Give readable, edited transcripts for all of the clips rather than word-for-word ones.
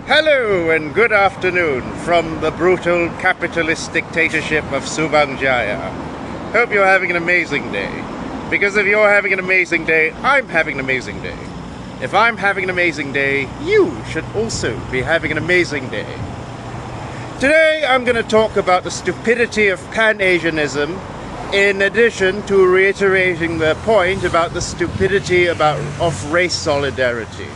Hello and good afternoon from the brutal capitalist dictatorship of Subang Jaya. Hope you're having an amazing day. Because if you're having an amazing day, I'm having an amazing day. If I'm having an amazing day, you should also be having an amazing day. Today I'm going to talk about the stupidity of Pan Asianism, in addition to reiterating the point about the stupidity of race solidarity.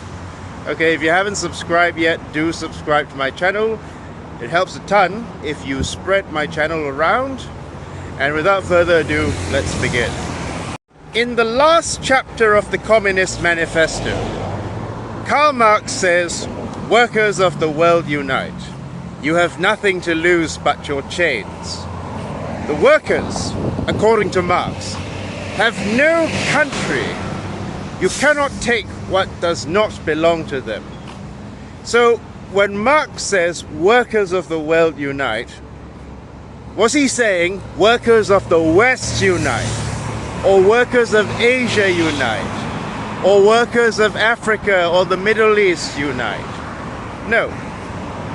Okay, if you haven't subscribed yet, do subscribe to my channel. It helps a ton if you spread my channel around. And without further ado, let's begin. In the last chapter of the Communist Manifesto, Karl Marx says, "Workers of the world unite. You have nothing to lose but your chains." The workers, according to Marx, have no country. You cannot take what does not belong to them. So when Marx says workers of the world unite, was he saying workers of the West unite? Or workers of Asia unite? Or workers of Africa or the Middle East unite? No.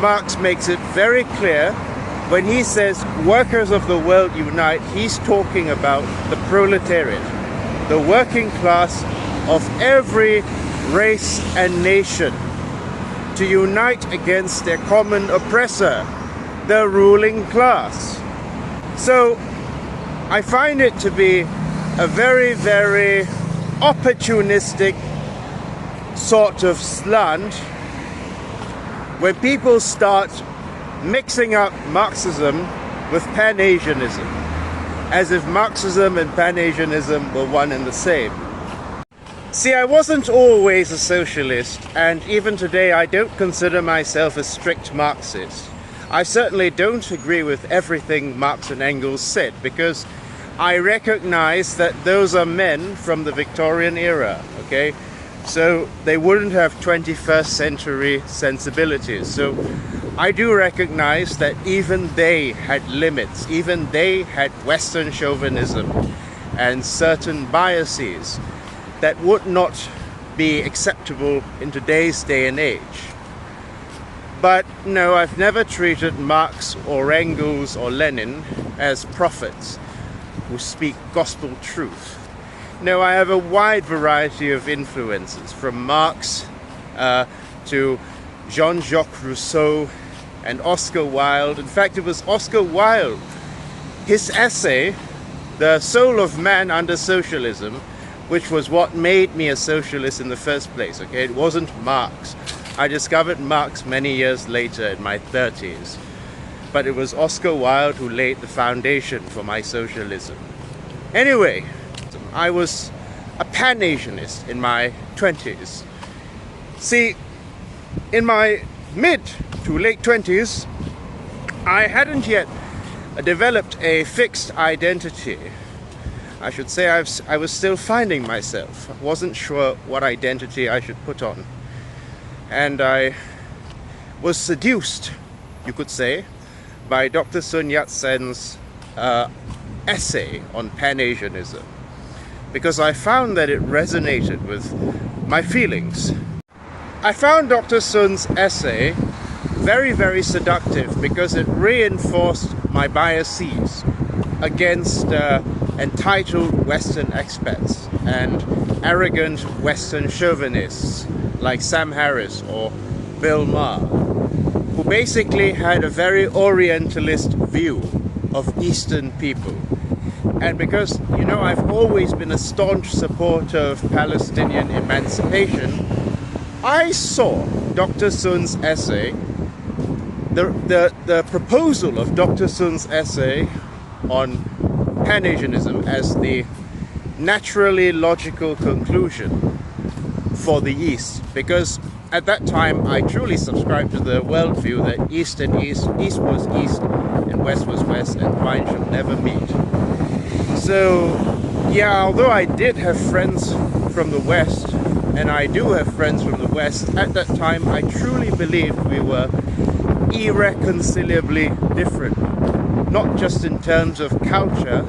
Marx makes it very clear when he says workers of the world unite, he's talking about the proletariat, the working class of every race and nation, to unite against their common oppressor, the ruling class. So I find it to be a very, very opportunistic sort of slant when people start mixing up Marxism with Pan-Asianism, as if Marxism and Pan-Asianism were one and the same. See, I wasn't always a socialist, and even today I don't consider myself a strict Marxist. I certainly don't agree with everything Marx and Engels said, because I recognize that those are men from the Victorian era, okay? So they wouldn't have 21st century sensibilities. So I do recognize that even they had limits, even they had Western chauvinism and certain biases that would not be acceptable in today's day and age. But no, I've never treated Marx or Engels or Lenin as prophets who speak gospel truth. No, I have a wide variety of influences, from Marx to Jean-Jacques Rousseau and Oscar Wilde. In fact, it was Oscar Wilde, his essay, The Soul of Man Under Socialism, which was what made me a socialist in the first place, okay? It wasn't Marx. I discovered Marx many years later in my 30s. But it was Oscar Wilde who laid the foundation for my socialism. Anyway, I was a Pan-Asianist in my 20s. See, in my mid to late 20s, I hadn't yet developed a fixed identity. I should say I was still finding myself. I wasn't sure what identity I should put on. And I was seduced, you could say, by Dr. Sun Yat-sen's essay on Pan-Asianism, because I found that it resonated with my feelings. I found Dr. Sun's essay very, very seductive because it reinforced my biases against entitled Western expats and arrogant Western chauvinists like Sam Harris or Bill Maher, who basically had a very Orientalist view of Eastern people. And because, you know, I've always been a staunch supporter of Palestinian emancipation, I saw Dr. Sun's essay, the proposal of Dr. Sun's essay on Pan-Asianism as the naturally logical conclusion for the East, because at that time I truly subscribed to the worldview that East and East, East was East and West was West, and wine shall never meet. So yeah, although I did have friends from the West, and I do have friends from the West, at that time I truly believed we were irreconcilably different. Not just in terms of culture,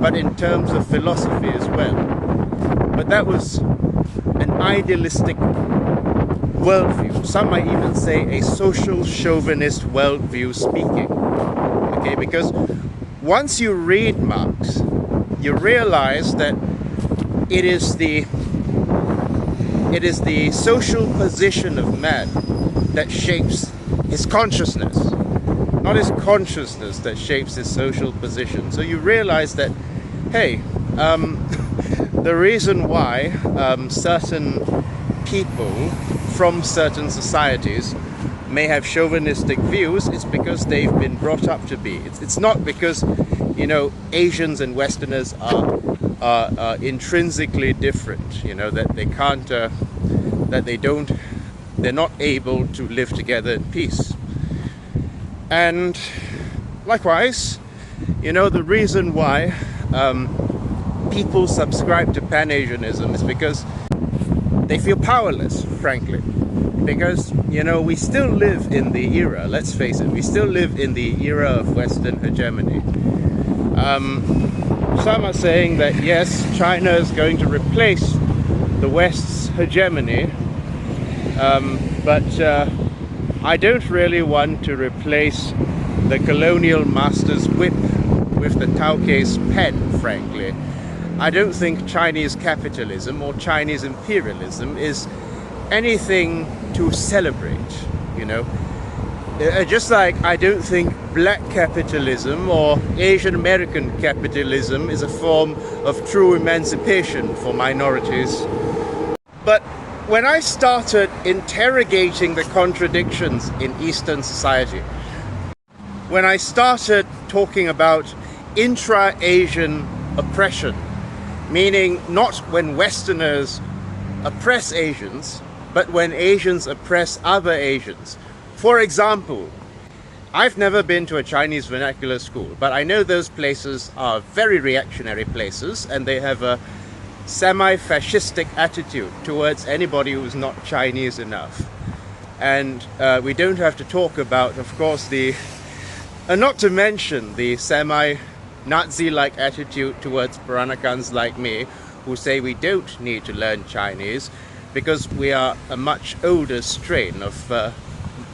but in terms of philosophy as well. But that was an idealistic worldview. Some might even say a social chauvinist worldview speaking. Okay, because once you read Marx, you realize that it is the social position of man that shapes his consciousness, not his consciousness that shapes his social position. So you realize that, hey, the reason why certain people from certain societies may have chauvinistic views is because they've been brought up to be. It's not because, you know, Asians and Westerners are intrinsically different, you know, that they can't, they're not able to live together in peace. And likewise, you know, the reason why people subscribe to Pan-Asianism is because they feel powerless, frankly. Because, you know, we still live in the era, let's face it, we still live in the era of Western hegemony. Some are saying that, yes, China is going to replace the West's hegemony, but I don't really want to replace the colonial master's whip with the Tauke's pen, frankly. I don't think Chinese capitalism or Chinese imperialism is anything to celebrate, you know. Just like I don't think black capitalism or Asian American capitalism is a form of true emancipation for minorities. But when I started interrogating the contradictions in Eastern society, when I started talking about intra-Asian oppression, meaning not when Westerners oppress Asians, but when Asians oppress other Asians. For example, I've never been to a Chinese vernacular school, but I know those places are very reactionary places, and they have a semi-fascistic attitude towards anybody who's not Chinese enough. And we don't have to talk about, of course, not to mention the semi-Nazi-like attitude towards Peranakans like me, who say we don't need to learn Chinese because we are a much older strain of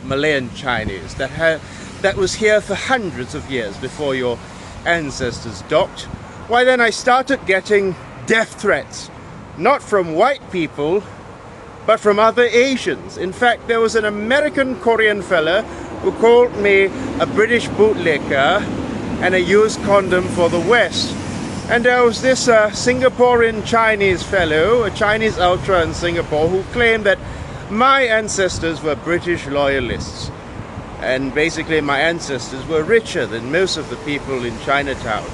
Malayan Chinese that was here for hundreds of years before your ancestors docked. Why then I started getting death threats, not from white people, but from other Asians. In fact, there was an American Korean fella who called me a British bootlicker and a used condom for the West. And there was this Singaporean Chinese fellow, a Chinese ultra in Singapore, who claimed that my ancestors were British loyalists. And basically my ancestors were richer than most of the people in Chinatown.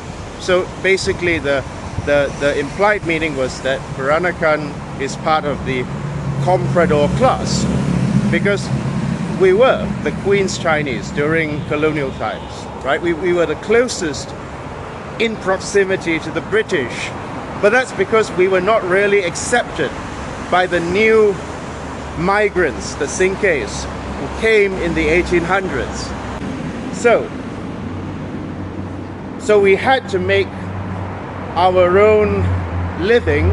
So basically the implied meaning was that Peranakan is part of the comprador class, because we were the Queen's Chinese during colonial times, right? We were the closest in proximity to the British, but that's because we were not really accepted by the new migrants, the Sinkays, who came in the 1800s. So we had to make our own living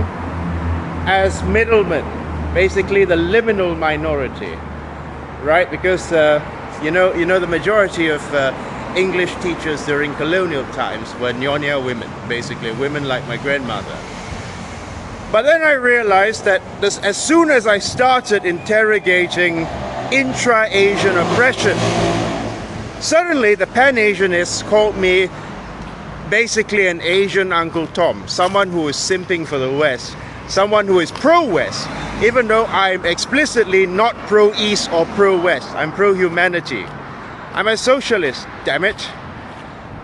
as middlemen, basically the liminal minority, right? Because you know the majority of English teachers during colonial times were Nyonya women, basically women like my grandmother. But then I realized that as soon as I started interrogating intra-Asian oppression, suddenly the Pan-Asianists called me basically an Asian Uncle Tom, someone who is simping for the West, someone who is pro-West, even though I'm explicitly not pro-East or pro-West. I'm pro-humanity. I'm a socialist, damn it.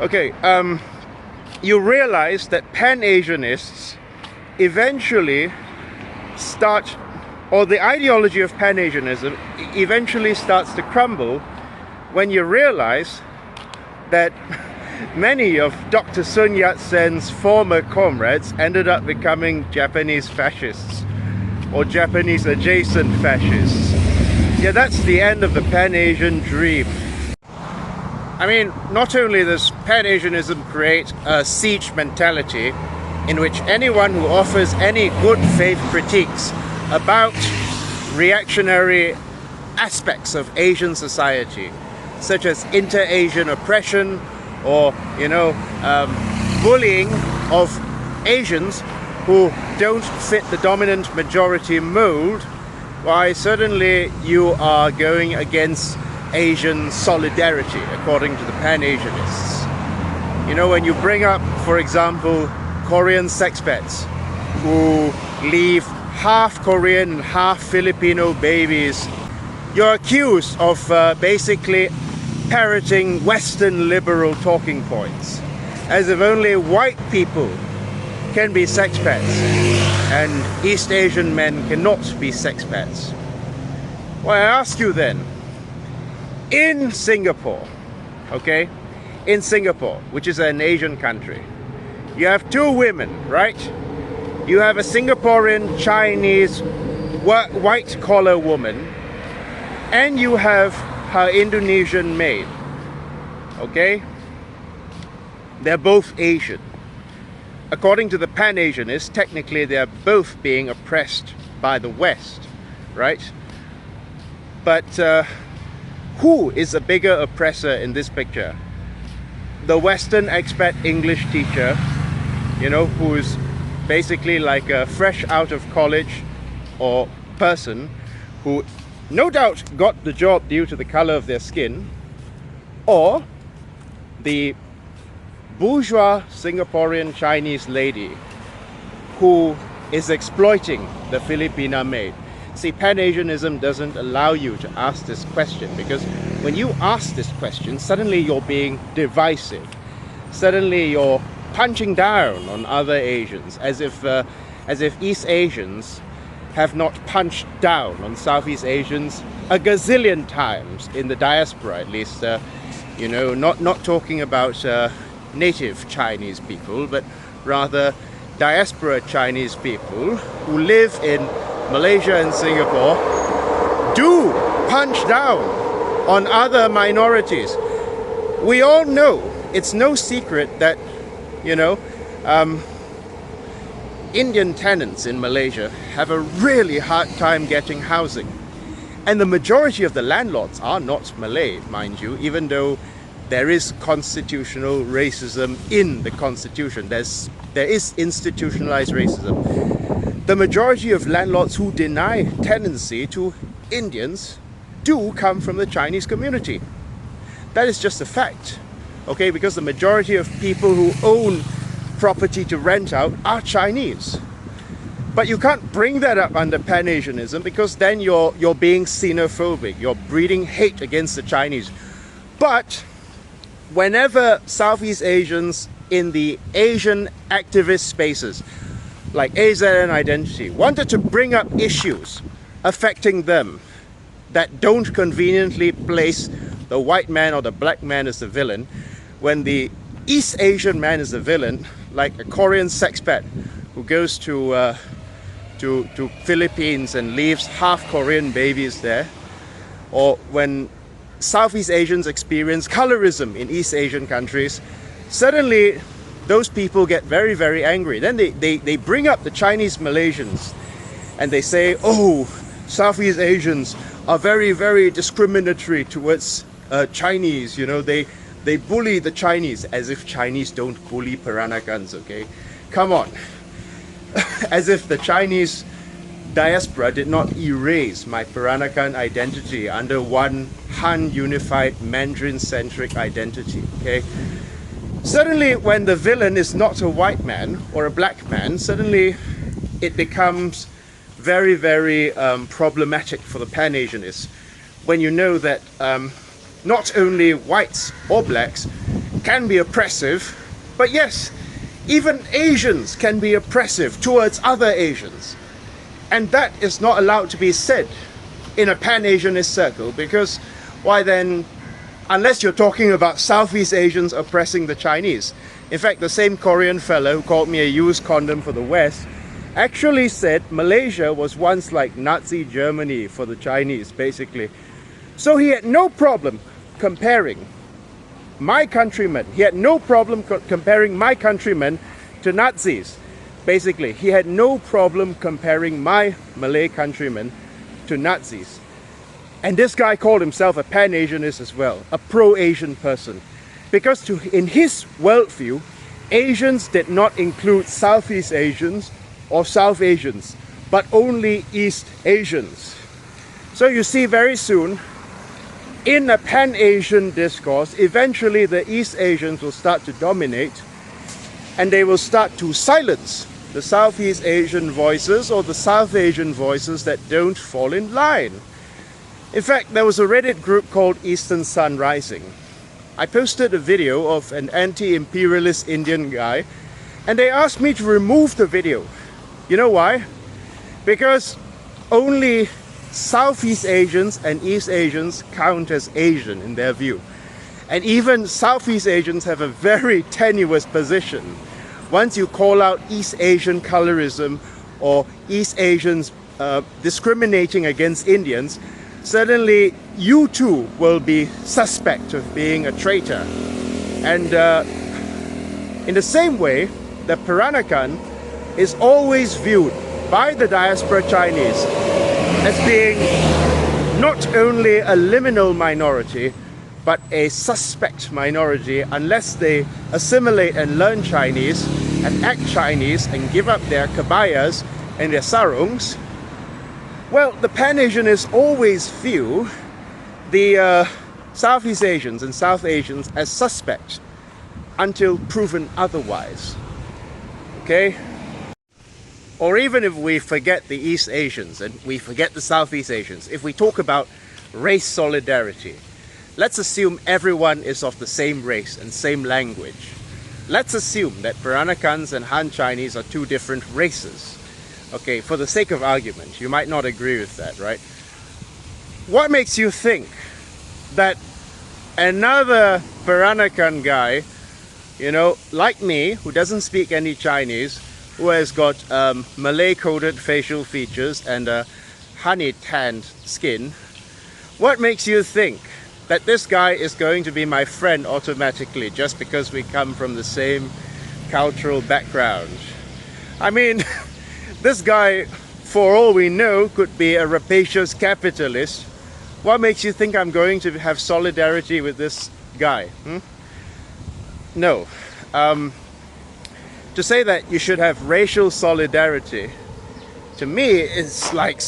Okay, you realize that Pan-Asianists eventually start, or the ideology of Pan-Asianism eventually starts to crumble when you realize that many of Dr. Sun Yat-sen's former comrades ended up becoming Japanese fascists or Japanese adjacent fascists. Yeah, that's the end of the Pan-Asian dream. I mean, not only does Pan-Asianism create a siege mentality in which anyone who offers any good faith critiques about reactionary aspects of Asian society, such as inter-Asian oppression or, bullying of Asians who don't fit the dominant majority mold, why certainly you are going against Asian solidarity, according to the Pan-Asianists. When you bring up, for example, Korean sexpats who leave half Korean and half Filipino babies, you're accused of basically parroting Western liberal talking points, as if only white people can be sexpats and East Asian men cannot be sexpats. Well, I ask you then, in Singapore, okay, in Singapore, which is an Asian country, you have two women, right? You have a Singaporean Chinese white collar woman, and you have her Indonesian maid, okay? They're both Asian. According to the Pan-Asianists, technically they're both being oppressed by the West, right? But who is a bigger oppressor in this picture? The Western expat English teacher, who is basically like a fresh out of college or person who no doubt got the job due to the color of their skin, or the bourgeois Singaporean Chinese lady who is exploiting the Filipina maid. See, Pan-Asianism doesn't allow you to ask this question, because when you ask this question, suddenly you're being divisive. Suddenly you're punching down on other Asians, as if East Asians have not punched down on Southeast Asians a gazillion times in the diaspora, at least. Not talking about native Chinese people, but rather diaspora Chinese people who live in Malaysia and Singapore do punch down on other minorities. We all know, it's no secret that, Indian tenants in Malaysia have a really hard time getting housing. And the majority of the landlords are not Malay, mind you, even though there is constitutional racism in the constitution. There is institutionalized racism. The majority of landlords who deny tenancy to Indians do come from the Chinese community. That is just a fact, okay? Because the majority of people who own property to rent out are Chinese. But you can't bring that up under Pan-Asianism, because then you're being xenophobic. You're breeding hate against the Chinese. But whenever Southeast Asians in the Asian activist spaces, like AZN Identity, wanted to bring up issues affecting them that don't conveniently place the white man or the black man as the villain, when the East Asian man is the villain, like a Korean sexpat who goes to Philippines and leaves half Korean babies there, or when Southeast Asians experience colorism in East Asian countries, suddenly those people get very, very angry. Then they bring up the Chinese Malaysians and they say, oh, Southeast Asians are very, very discriminatory towards Chinese. They bully the Chinese, as if Chinese don't bully Peranakans, okay? Come on. As if the Chinese diaspora did not erase my Peranakan identity under one Han unified Mandarin-centric identity, okay? Suddenly, when the villain is not a white man or a black man, suddenly it becomes very, very problematic for the Pan-Asianists, when you know that not only whites or blacks can be oppressive, but yes, even Asians can be oppressive towards other Asians. And that is not allowed to be said in a Pan-Asianist circle, because why then, unless you're talking about Southeast Asians oppressing the Chinese. In fact, the same Korean fellow who called me a used condom for the West actually said Malaysia was once like Nazi Germany for the Chinese, basically. So he had no problem comparing my countrymen. He had no problem comparing my countrymen to Nazis. Basically, he had no problem comparing my Malay countrymen to Nazis. And this guy called himself a Pan-Asianist as well, a pro-Asian person. Because in his worldview, Asians did not include Southeast Asians or South Asians, but only East Asians. So you see, very soon, in a Pan-Asian discourse, eventually the East Asians will start to dominate, and they will start to silence the Southeast Asian voices or the South Asian voices that don't fall in line. In fact, there was a Reddit group called Eastern Sun Rising. I posted a video of an anti-imperialist Indian guy, and they asked me to remove the video. You know why? Because only Southeast Asians and East Asians count as Asian in their view. And even Southeast Asians have a very tenuous position. Once you call out East Asian colorism or East Asians discriminating against Indians, suddenly you too will be suspect of being a traitor. And in the same way, the Peranakan is always viewed by the diaspora Chinese as being not only a liminal minority, but a suspect minority unless they assimilate and learn Chinese and act Chinese and give up their kabayas and their sarongs. Well, the Pan-Asianists always view the Southeast Asians and South Asians as suspects until proven otherwise. Okay? Or even if we forget the East Asians and we forget the Southeast Asians, if we talk about race solidarity, let's assume everyone is of the same race and same language. Let's assume that Peranakans and Han Chinese are two different races. Okay, for the sake of argument, you might not agree with that, right? What makes you think that another Peranakan guy, you know, like me, who doesn't speak any Chinese, who has got Malay-coded facial features and a honey-tanned skin, what makes you think that this guy is going to be my friend automatically just because we come from the same cultural background? I mean, this guy, for all we know, could be a rapacious capitalist. What makes you think I'm going to have solidarity with this guy? No. To say that you should have racial solidarity, to me, it's like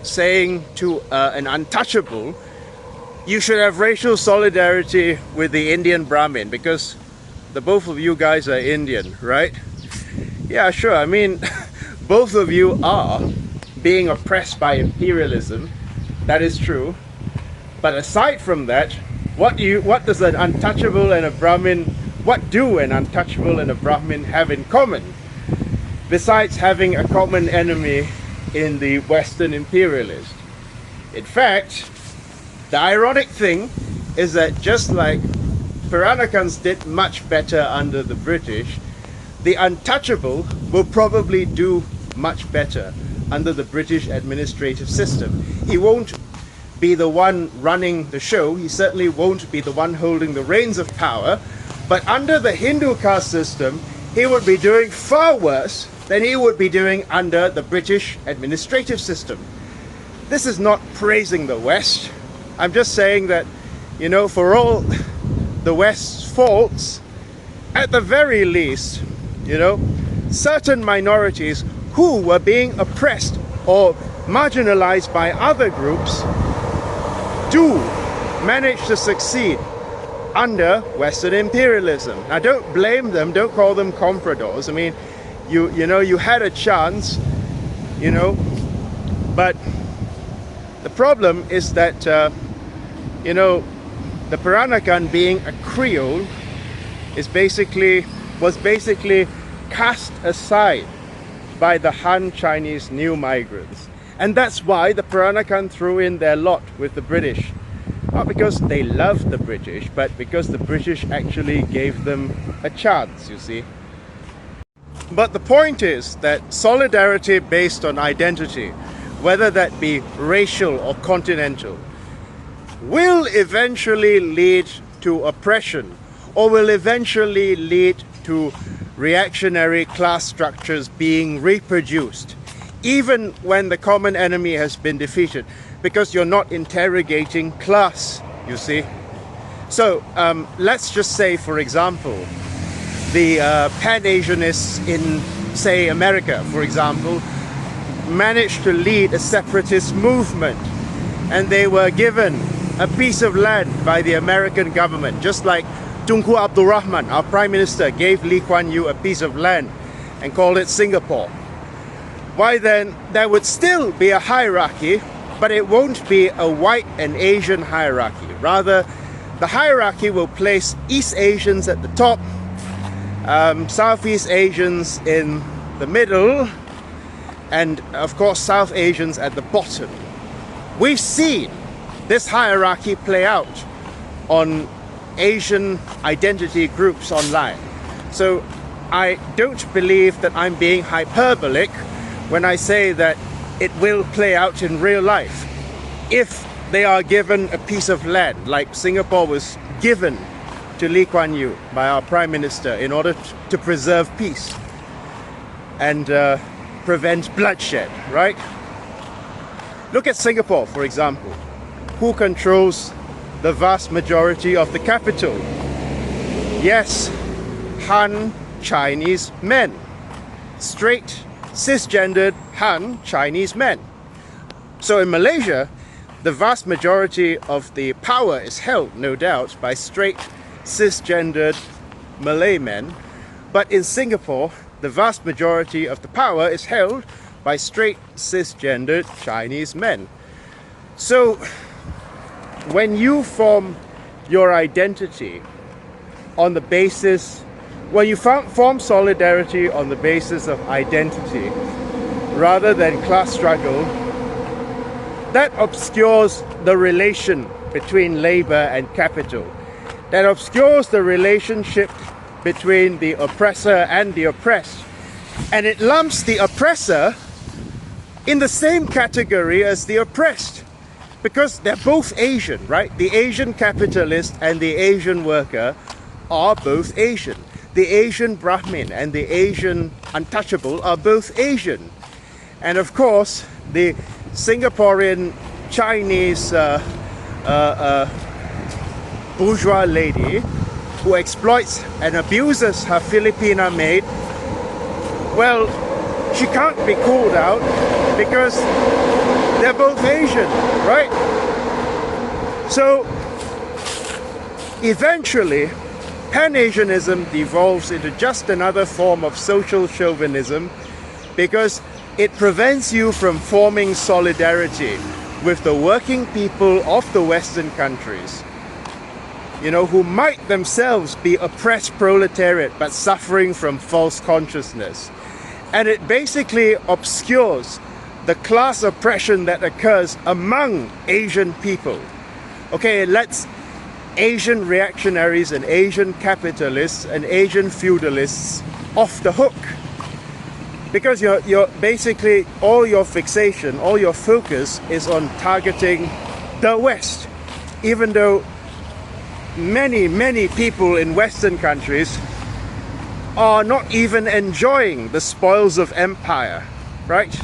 saying to an untouchable, you should have racial solidarity with the Indian Brahmin because the both of you guys are Indian, right? Yeah, sure. I mean, both of you are being oppressed by imperialism. That is true. But aside from that, what does an untouchable and a Brahmin, what do an untouchable and a Brahmin have in common? Besides having a common enemy in the Western imperialist. In fact, the ironic thing is that just like Peranakans did much better under the British, the untouchable will probably do much better under the British administrative system. He won't be the one running the show, he certainly won't be the one holding the reins of power, but under the Hindu caste system, he would be doing far worse than he would be doing under the British administrative system. This is not praising the West. I'm just saying that, you know, for all the West's faults, at the very least, you know, certain minorities who were being oppressed or marginalized by other groups do manage to succeed under Western imperialism. Now, don't blame them, don't call them compradors. I mean, you know, you had a chance, you know, but the problem is that, you know, the Peranakan being a Creole was basically cast aside by the Han Chinese new migrants. And that's why the Peranakan threw in their lot with the British. Not because they loved the British, but because the British actually gave them a chance, you see. But the point is that solidarity based on identity, whether that be racial or continental, will eventually lead to oppression, or will eventually lead to reactionary class structures being reproduced, even when the common enemy has been defeated. because you're not interrogating class, you see. So let's just say, for example, the Pan-Asianists in, say, America, for example, managed to lead a separatist movement, and they were given a piece of land by the American government, just like Tunku Abdul Rahman, our Prime Minister, gave Lee Kuan Yew a piece of land and called it Singapore. Why then, there would still be a hierarchy, but it won't be a white and Asian hierarchy. Rather, the hierarchy will place East Asians at the top, Southeast Asians in the middle, and of course South Asians at the bottom. We've seen this hierarchy play out on Asian identity groups online. So I don't believe that I'm being hyperbolic when I say that it will play out in real life if they are given a piece of land, like Singapore was given to Lee Kuan Yew by our Prime Minister in order to preserve peace and prevent bloodshed, right? Look at Singapore, for example. Who controls the vast majority of the capital? Yes, Han Chinese men. Straight, cisgendered Han Chinese men. So in Malaysia, the vast majority of the power is held, no doubt, by straight, cisgendered Malay men. But in Singapore, the vast majority of the power is held by straight, cisgendered Chinese men. So when you form your identity on the basis, when you form solidarity on the basis of identity rather than class struggle, that obscures the relation between labor and capital. That obscures the relationship between the oppressor and the oppressed. And it lumps the oppressor in the same category as the oppressed, because they're both Asian, right? The Asian capitalist and the Asian worker are both Asian. The Asian Brahmin and the Asian untouchable are both Asian. And of course, the Singaporean Chinese bourgeois lady who exploits and abuses her Filipina maid, well, she can't be called out because they're both Asian, right? So eventually, Pan-Asianism devolves into just another form of social chauvinism because it prevents you from forming solidarity with the working people of the Western countries, you know, who might themselves be oppressed proletariat but suffering from false consciousness. And it basically obscures the class oppression that occurs among Asian people. Okay, let's Asian reactionaries and Asian capitalists and Asian feudalists off the hook. Because you're basically, all your fixation, all your focus is on targeting the West. Even though many people in Western countries are not even enjoying the spoils of empire, right?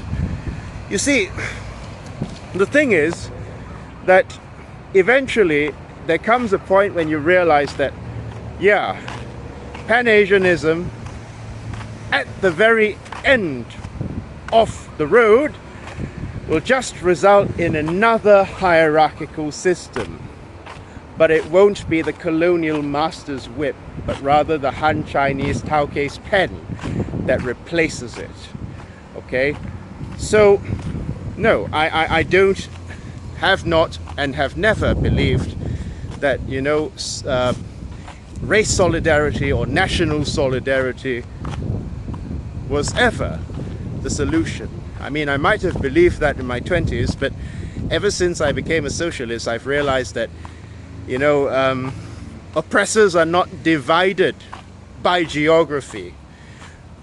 You see, the thing is that eventually there comes a point when you realize that, yeah, Pan-Asianism at the very end of the road will just result in another hierarchical system. But it won't be the colonial master's whip, but rather the Han Chinese Tauke's pen that replaces it. Okay? So, no, I don't, have not, and have never believed that, you know, race solidarity or national solidarity was ever the solution. I mean, I might have believed that in my 20s, but ever since I became a socialist, I've realized that, you know, oppressors are not divided by geography.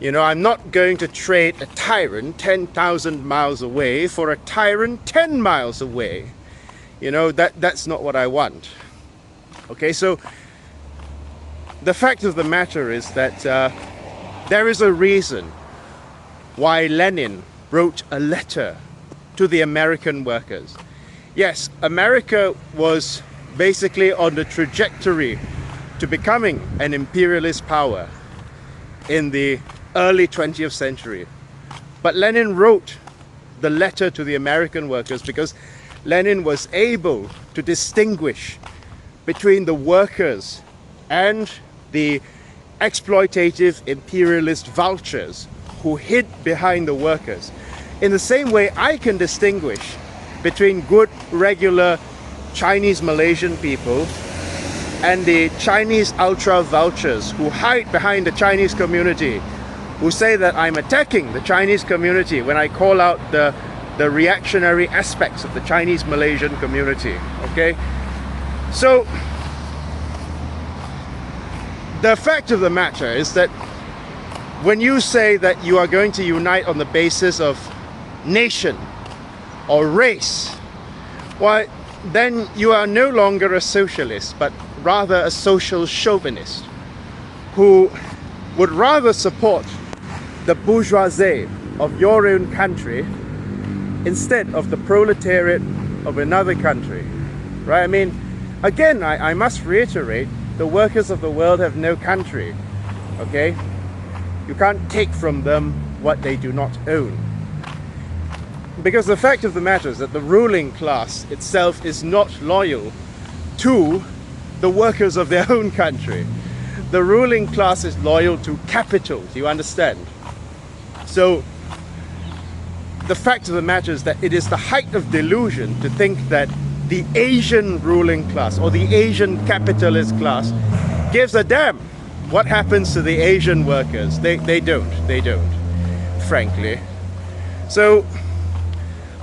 You know, I'm not going to trade a tyrant 10,000 miles away for a tyrant 10 miles away. You know, that's not what I want. Okay, so the fact of the matter is that there is a reason why Lenin wrote a letter to the American workers. Yes, America was basically on the trajectory to becoming an imperialist power in the early 20th century. But Lenin wrote the letter to the American workers because Lenin was able to distinguish between the workers and the exploitative imperialist vultures who hid behind the workers. In the same way, I can distinguish between good, regular Chinese Malaysian people and the Chinese ultra vultures who hide behind the Chinese community, who say that I'm attacking the Chinese community when I call out the reactionary aspects of the Chinese Malaysian community. Okay, so the fact of the matter is that when you say that you are going to unite on the basis of nation or race, well, then you are no longer a socialist, but rather a social chauvinist who would rather support the bourgeoisie of your own country instead of the proletariat of another country, right? I mean, again, I must reiterate, the workers of the world have no country, okay? You can't take from them what they do not own. Because the fact of the matter is that the ruling class itself is not loyal to the workers of their own country. The ruling class is loyal to capital, do you understand? So the fact of the matter is that it is the height of delusion to think that the Asian ruling class or the Asian capitalist class gives a damn what happens to the Asian workers. They don't, frankly. So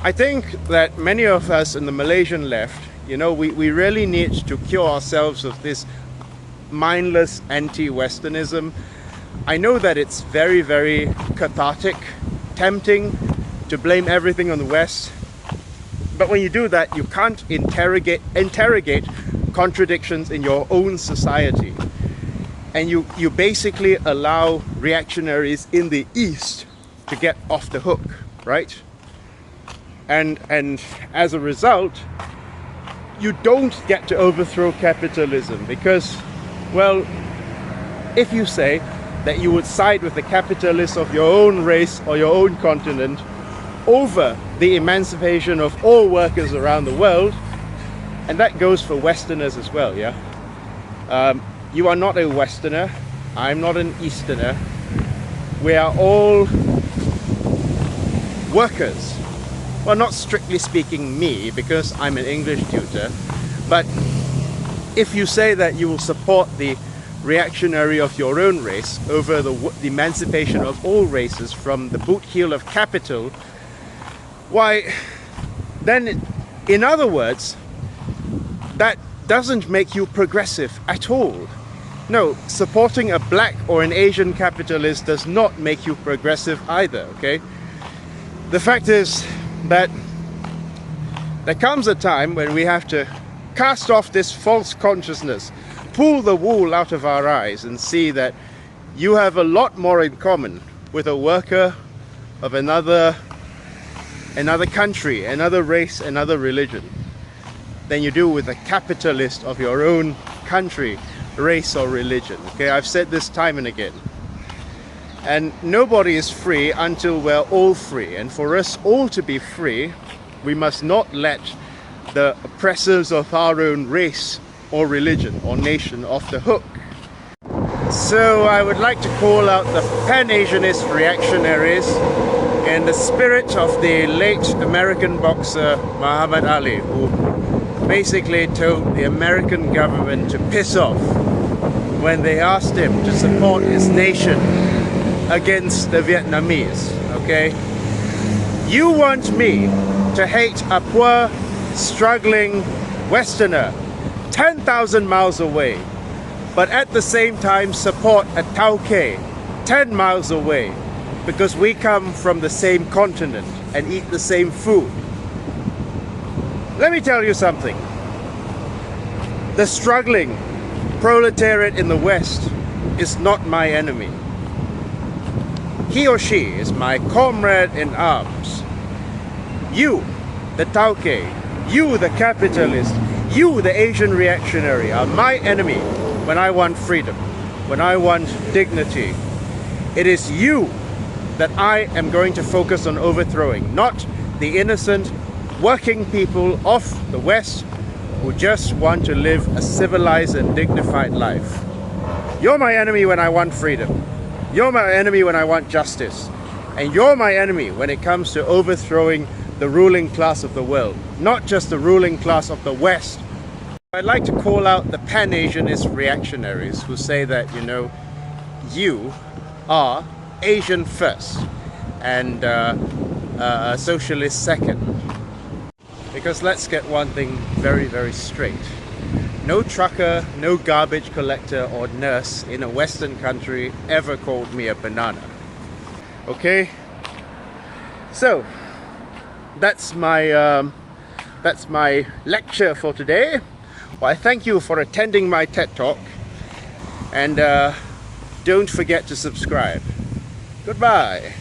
I think that many of us in the Malaysian left, you know, we really need to cure ourselves of this mindless anti-Westernism. I know that it's very, very cathartic, tempting to blame everything on the West, but when you do that, you can't interrogate contradictions in your own society, and you basically allow reactionaries in the East to get off the hook, right? And as a result, you don't get to overthrow capitalism because, well, if you say that you would side with the capitalists of your own race or your own continent over the emancipation of all workers around the world, and that goes for Westerners as well, yeah? You are not a Westerner, I'm not an Easterner. We are all workers. Well, not strictly speaking me, because I'm an English tutor, but if you say that you will support the reactionary of your own race over the emancipation of all races from the boot heel of capital, why, then, in other words, that doesn't make you progressive at all. No, supporting a black or an Asian capitalist does not make you progressive either, okay? The fact is that there comes a time when we have to cast off this false consciousness, pull the wool out of our eyes and see that you have a lot more in common with a worker of another country, another race, another religion than you do with a capitalist of your own country, race or religion. Okay, I've said this time and again. And nobody is free until we're all free. And for us all to be free, we must not let the oppressors of our own race or religion or nation off the hook. So I would like to call out the Pan-Asianist reactionaries in the spirit of the late American boxer Muhammad Ali, who basically told the American government to piss off when they asked him to support his nation against the Vietnamese, okay? You want me to hate a poor, struggling Westerner 10,000 miles away, but at the same time support a Tauke 10 miles away because we come from the same continent and eat the same food. Let me tell you something. The struggling proletariat in the West is not my enemy. He or she is my comrade in arms. You, the Tauke, You, the capitalist, you, the Asian reactionary, are my enemy when I want freedom, when I want dignity. It is you that I am going to focus on overthrowing, not the innocent working people of the West who just want to live a civilized and dignified life. You're my enemy when I want freedom. You're my enemy when I want justice. And you're my enemy when it comes to overthrowing the ruling class of the world, not just the ruling class of the West. I'd like to call out the Pan Asianist reactionaries who say that, you know, you are Asian first and socialist second. Because let's get one thing very, very straight. No trucker, no garbage collector or nurse in a Western country ever called me a banana. Okay? So, that's my lecture for today. Well, I thank you for attending my TED Talk. And don't forget to subscribe. Goodbye.